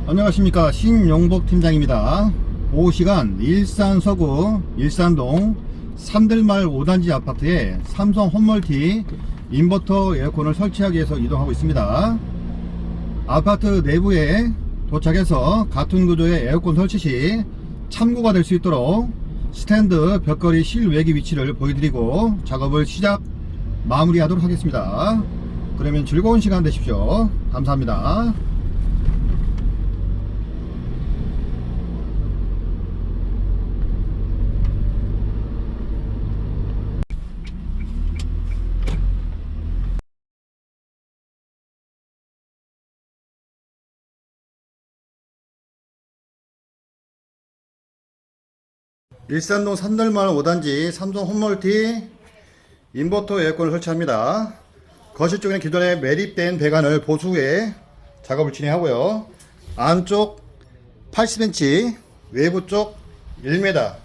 안녕하십니까, 신용복 팀장입니다. 오후 시간 일산 서구 일산동 산들말 5단지 아파트에 삼성 홈멀티 인버터 에어컨을 설치하기 위해서 이동하고 있습니다. 아파트 내부에 도착해서 같은 구조의 에어컨 설치 시 참고가 될 수 있도록 스탠드 벽걸이 실외기 위치를 보여드리고 작업을 마무리하도록 하겠습니다. 그러면 즐거운 시간 되십시오. 감사합니다. 일산동 산들마을 5단지 삼성 홈멀티 인버터 에어컨을 설치합니다. 거실 쪽에는 기존에 매립된 배관을 보수 후에 작업을 진행하고요. 안쪽 80인치, 외부 쪽 1m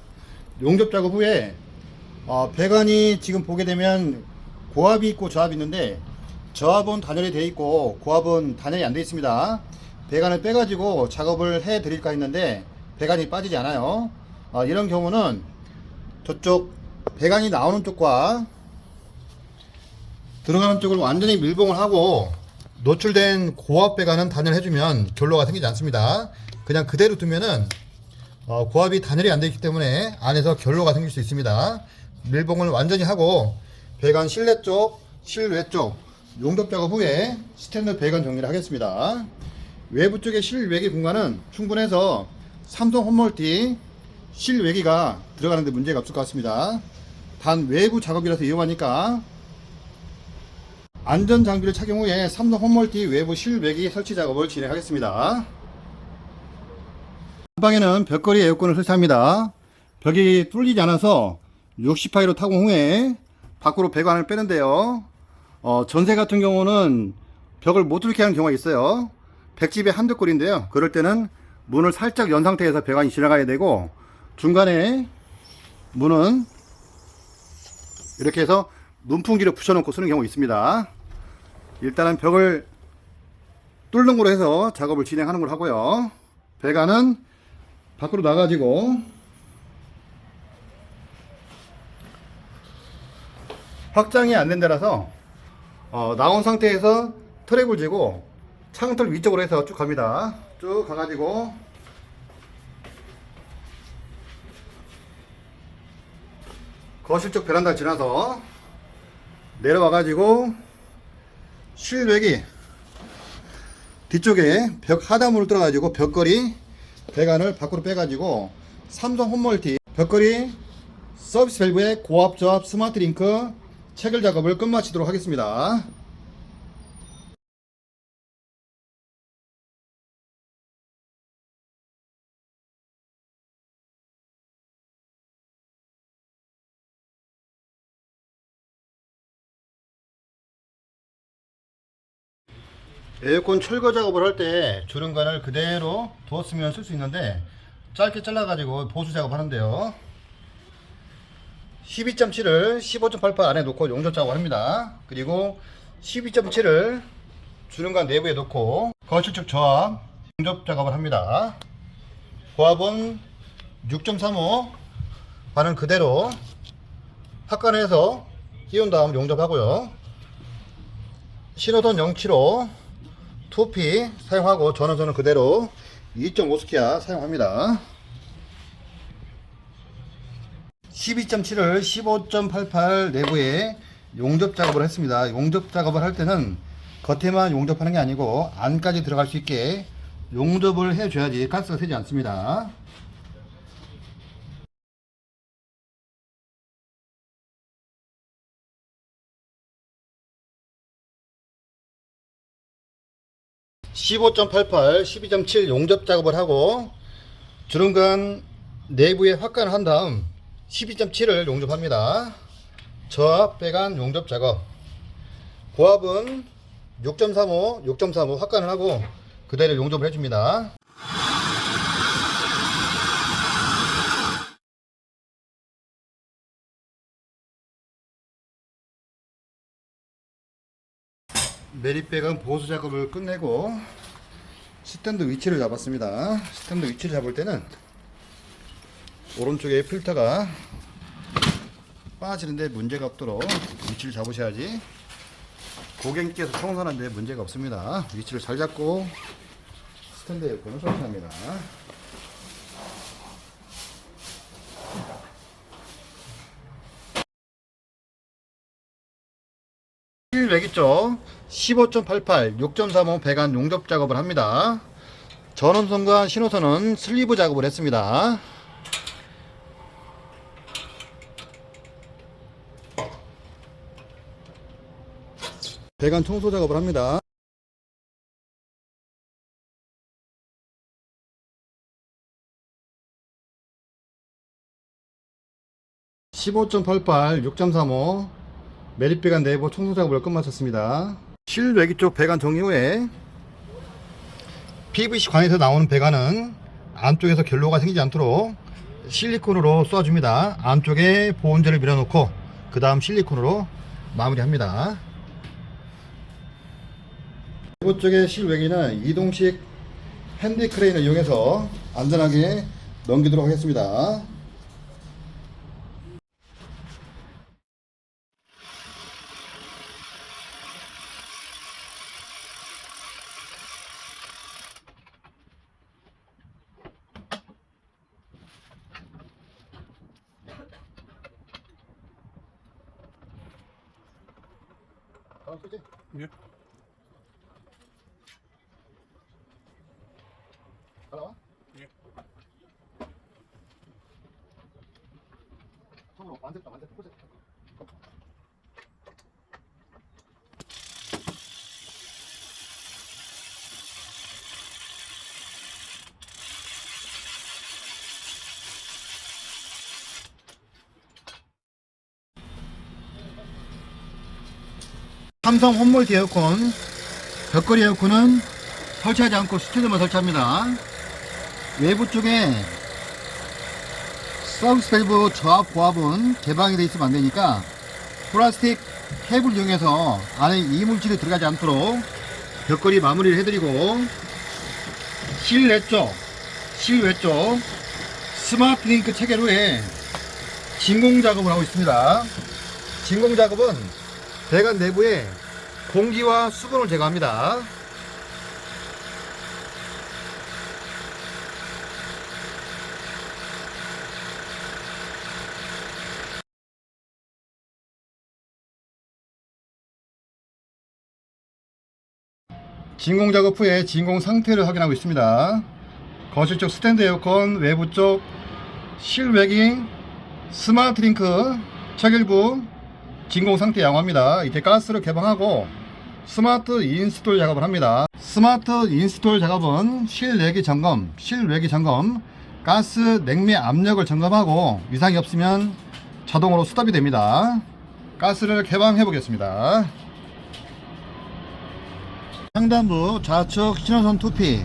용접 작업 후에 배관이 지금 보게 되면 고압이 있고 저압이 있는데, 저압은 단열이 되어 있고 고압은 단열이 안 되어 있습니다. 배관을 빼가지고 작업을 해 드릴까 했는데 배관이 빠지지 않아요. 이런 경우는 저쪽 배관이 나오는 쪽과 들어가는 쪽을 완전히 밀봉을 하고 노출된 고압 배관은 단열해주면 결로가 생기지 않습니다. 그냥 그대로 두면은 고압이 단열이 안 되어 있기 때문에 안에서 결로가 생길 수 있습니다. 밀봉을 완전히 하고 배관 실내 쪽, 실외 쪽 용접 작업 후에 스탠드 배관 정리를 하겠습니다. 외부 쪽의 실외기 공간은 충분해서 삼성 홈멀티 실외기가 들어가는데 문제가 없을 것 같습니다. 단 외부 작업이라서 위험하니까 안전장비를 착용 후에 삼성 홈멀티 외부 실외기 설치 작업을 진행하겠습니다. 안방에는 벽걸이 에어컨을 설치합니다. 벽이 뚫리지 않아서 60파이로 타공 후에 밖으로 배관을 빼는데요. 전세 같은 경우는 벽을 못 뚫게 하는 경우가 있어요. 백집에 한두 꼴인데요. 그럴 때는 문을 살짝 연 상태에서 배관이 지나가야 되고, 중간에 문은 이렇게 해서 문풍기를 붙여놓고 쓰는 경우가 있습니다. 일단은 벽을 뚫는 걸로 해서 작업을 진행하는 걸 하고요. 배관은 밖으로 나가지고 확장이 안 된 데라서 나온 상태에서 트랩을 쥐고 창틀 위쪽으로 해서 쭉 갑니다. 쭉 가가지고 거실 쪽 베란다 지나서 내려와가지고 실외기 뒤쪽에 벽 하단문을 뚫어가지고 벽걸이 배관을 밖으로 빼가지고 삼성 홈멀티 벽걸이 서비스 밸브의 고압 저압 스마트 링크 체결 작업을 끝마치도록 하겠습니다. 에어컨 철거 작업을 할 때 주름관을 그대로 두었으면 쓸 수 있는데 짧게 잘라 가지고 보수 작업 하는데요. 12.7을 15.88 안에 놓고 용접 작업을 합니다. 그리고 12.7을 주름관 내부에 놓고 거실 쪽 저압 용접 작업을 합니다. 고압은 6.35 반은 그대로 확관해서 끼운 다음 용접하고요. 신호등 075 2P 사용하고 전원선은 그대로 2.5스키아 사용합니다. 12.7을 15.88 내부에 용접 작업을 했습니다. 용접 작업을 할 때는 겉에만 용접하는 게 아니고 안까지 들어갈 수 있게 용접을 해줘야지 가스가 새지 않습니다. (15.88) 12.7 용접 작업을 하고 주름관 내부에 확관을 한 다음 12.7을 용접합니다. 저압 배관 용접 작업, 고압은 6.35 6.35 확관을 하고 그대로 용접을 해줍니다. 매립배관 보수 작업을 끝내고 스탠드 위치를 잡았습니다. 스탠드 위치를 잡을 때는 오른쪽에 필터가 빠지는데 문제가 없도록 위치를 잡으셔야지 고객님께서 청소하는데 문제가 없습니다. 위치를 잘 잡고 스탠드 에어컨을 설치합니다. 실외기 쪽 15.88, 6.35 배관 용접 작업을 합니다. 전원선과 신호선은 슬리브 작업을 했습니다. 배관 청소 작업을 합니다. (15.88) 6.35 매립배관 내부 청소 작업을 끝마쳤습니다. 실외기 쪽 배관 정리 후에 PVC 관에서 나오는 배관은 안쪽에서 결로가 생기지 않도록 실리콘으로 쏴줍니다. 안쪽에 보온재를 밀어놓고 그 다음 실리콘으로 마무리합니다. 내부 쪽의 실외기는 이동식 핸디 크레인을 이용해서 안전하게 넘기도록 하겠습니다. 예. 따라와. 예. 손으로 만졌다 포즈. 삼성 홈몰티 에어컨 벽걸이 에어컨은 설치하지 않고 스튜디오만 설치합니다. 외부 쪽에 서비스 밸브 저압 고압은 개방이 되어 있으면 안되니까 플라스틱 캡을 이용해서 안에 이물질이 들어가지 않도록 벽걸이 마무리를 해드리고 실외 쪽 스마트 링크 체결 후에 진공 작업을 하고 있습니다. 진공 작업은 배관 내부에 공기와 수분을 제거합니다. 진공 작업 후에 진공 상태를 확인하고 있습니다. 거실 쪽 스탠드 에어컨, 외부 쪽 실외기 스마트 링크 체결부 진공 상태 양호합니다. 이제 가스를 개방하고 스마트 인스톨 작업을 합니다. 스마트 인스톨 작업은 실외기 점검, 가스 냉매 압력을 점검하고 이상이 없으면 자동으로 스톱이 됩니다. 가스를 개방해 보겠습니다. 상단부 좌측 신호선 2P,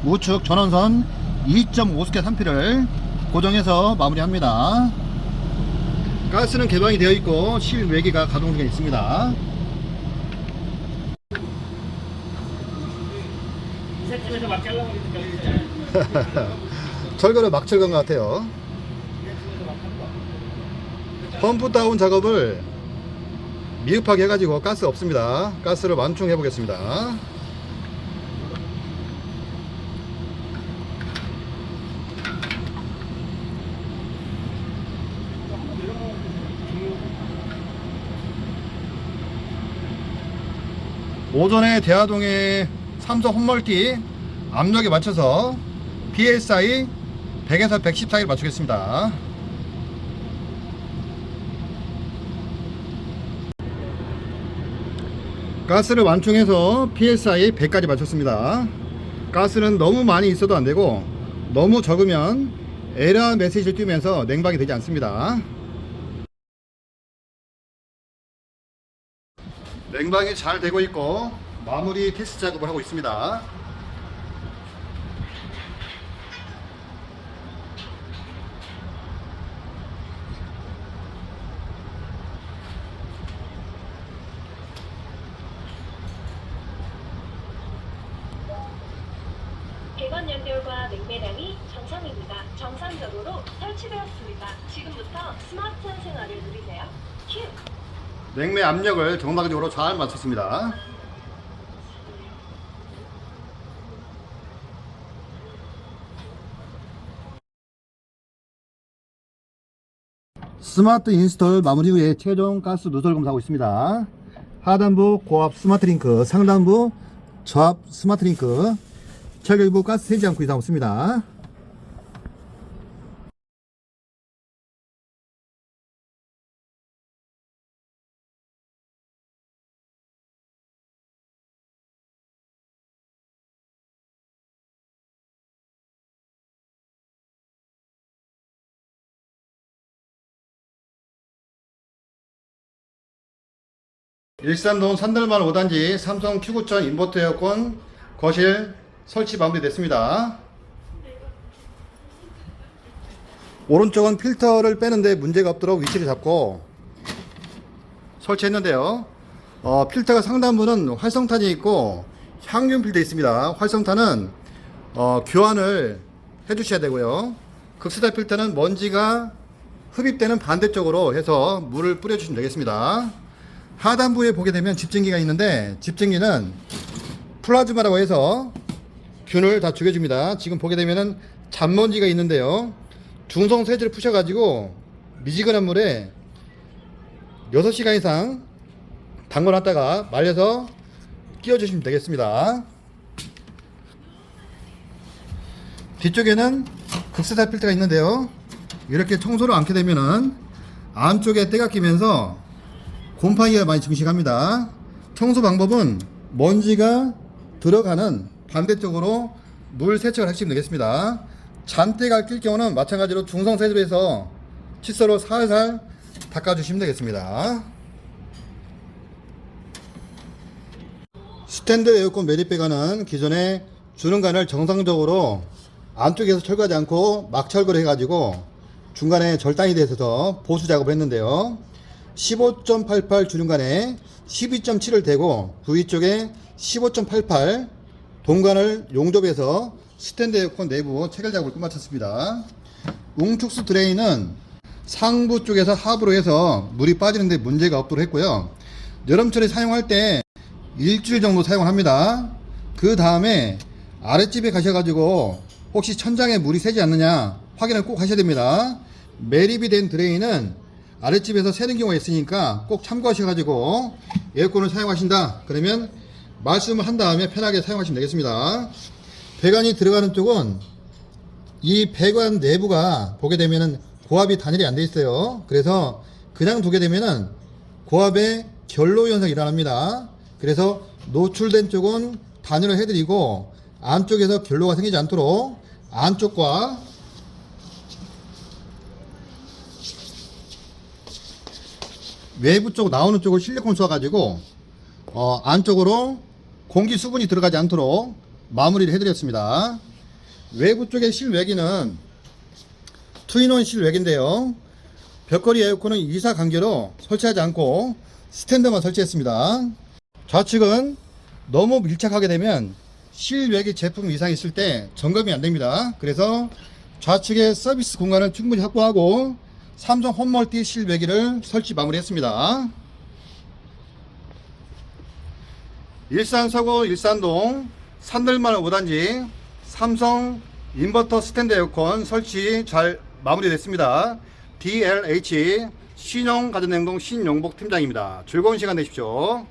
우측 전원선 2.5스켓 3P를 고정해서 마무리합니다. 가스는 개방이 되어 있고 실외기가 가동 중에 있습니다. 철거를 막 철거한 것 같아요. 펌프 다운 작업을 미흡하게 해가지고 가스 없습니다. 가스를 완충해 보겠습니다. 오전에 대하동의 삼성 홈멀티 압력에 맞춰서 PSI 100에서 110 사이를 맞추겠습니다. 가스를 완충해서 PSI 100까지 맞췄습니다. 가스는 너무 많이 있어도 안되고 너무 적으면 에러 메시지를 띄우면서 냉방이 되지 않습니다. 냉방이 잘 되고 있고 마무리 테스트 작업을 하고 있습니다. 배관 연결과 냉매량이 정상입니다. 정상적으로 설치되었습니다. 지금부터 스마트한 생활을 누리세요. 큐! 냉매 압력을 정상적으로 잘 맞췄습니다. 스마트 인스톨 마무리 후에 최종 가스 누설 검사하고 있습니다. 하단부 고압 스마트 링크, 상단부 저압 스마트 링크, 철결부 가스 새지 않고 이상 없습니다. 일산동 산들만 5단지 삼성 Q9000 인버터 에어컨 거실 설치 마무리됐습니다. 오른쪽은 필터를 빼는데 문제가 없도록 위치를 잡고 설치했는데요. 필터가 상단부는 활성탄이 있고 향균 필터 있습니다. 활성탄은 교환을 해주셔야 되고요. 극스타 필터는 먼지가 흡입되는 반대쪽으로 해서 물을 뿌려주시면 되겠습니다. 하단부에 보게 되면 집진기가 있는데 집진기는 플라즈마라고 해서 균을 다 죽여줍니다. 지금 보게 되면은 잔먼지가 있는데요. 중성 세제를 푸셔가지고 미지근한 물에 6시간 이상 담궈놨다가 말려서 끼워주시면 되겠습니다. 뒤쪽에는 극세사 필터가 있는데요. 이렇게 청소를 않게 되면은 안쪽에 때가 끼면서 곰팡이가 많이 증식합니다. 청소 방법은 먼지가 들어가는 반대쪽으로 물 세척을 하시면 되겠습니다. 잔때가 낄 경우는 마찬가지로 중성 세제로 해서 칫솔로 살살 닦아주시면 되겠습니다. 스탠드 에어컨 매립 배관은 기존에 주는간을 정상적으로 안쪽에서 철거하지 않고 막 철거를 해가지고 중간에 절단이 돼서 보수 작업을 했는데요. 15.88 주는간에 12.7을 대고 부위 쪽에 15.88 동관을 용접해서 스탠드 에어컨 내부 체결 작업을 끝마쳤습니다. 웅축수 드레인은 상부 쪽에서 하부로 해서 물이 빠지는데 문제가 없도록 했고요. 여름철에 사용할 때 일주일 정도 사용을 합니다. 그 다음에 아랫집에 가셔가지고 혹시 천장에 물이 새지 않느냐 확인을 꼭 하셔야 됩니다. 매립이 된 드레인은 아랫집에서 새는 경우가 있으니까 꼭 참고하셔가지고 에어컨을 사용하신다 그러면 말씀을 한 다음에 편하게 사용하시면 되겠습니다. 배관이 들어가는 쪽은 이 배관 내부가 보게 되면은 고압이 단열이 안 돼 있어요. 그래서 그냥 두게 되면은 고압의 결로 현상이 일어납니다. 그래서 노출된 쪽은 단열을 해드리고 안쪽에서 결로가 생기지 않도록 안쪽과 외부 쪽 나오는 쪽을 실리콘 쏴가지고 안쪽으로 공기 수분이 들어가지 않도록 마무리를 해드렸습니다. 외부 쪽의 실외기는 투인원 실외기인데요. 벽걸이 에어컨은 2사 간격으로 설치하지 않고 스탠드만 설치했습니다. 좌측은 너무 밀착하게 되면 실외기 제품 이상 있을 때 점검이 안됩니다. 그래서 좌측에 서비스 공간을 충분히 확보하고 삼성 홈멀티 실외기를 설치 마무리했습니다. 일산 서구 일산동 산들만 5단지 삼성 인버터 스탠드 에어컨 설치 잘 마무리됐습니다. DLH 신용가전냉동 신용복 팀장입니다. 즐거운 시간 되십시오.